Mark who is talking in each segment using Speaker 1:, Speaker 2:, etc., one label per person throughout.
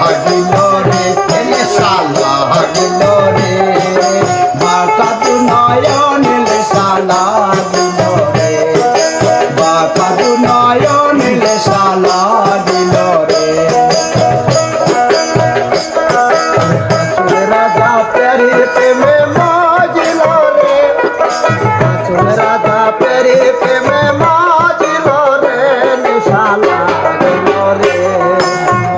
Speaker 1: লাগিল রে নেশা লাগিল রে বাঁকা দু নয়ন নেশা লাগিল রে বাঁকা দু নয়ন নেশা লাগিল রে রাধা প্যারে প্রেমে মজিল রে রাধা প্যারে প্রেমে মজিল রে নেশা লাগিল রে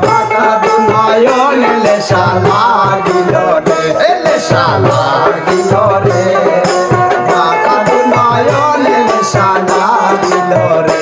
Speaker 1: বাঁকা দু নয়ন নেশা লাগিল রে নেশা লাগিল রে বাঁকা দু নয়ন নেশা লাগিল রে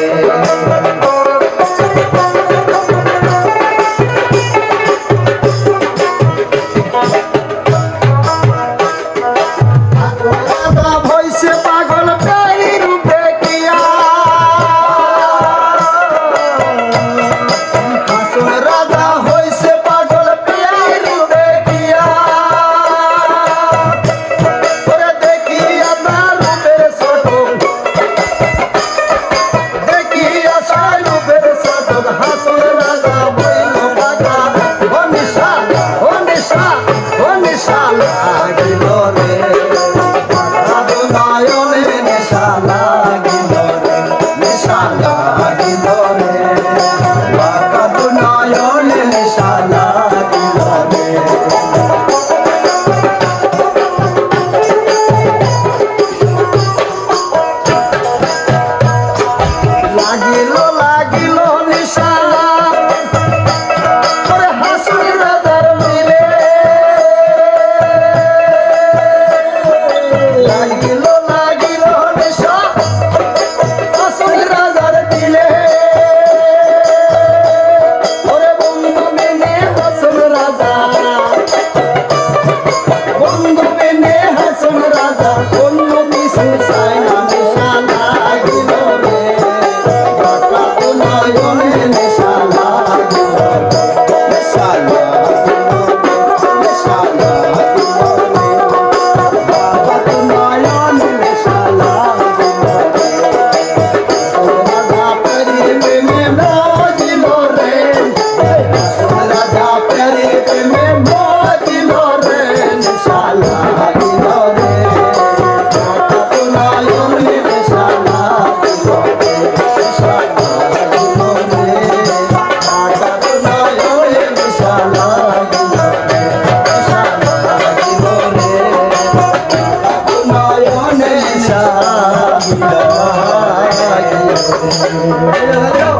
Speaker 2: Yeah.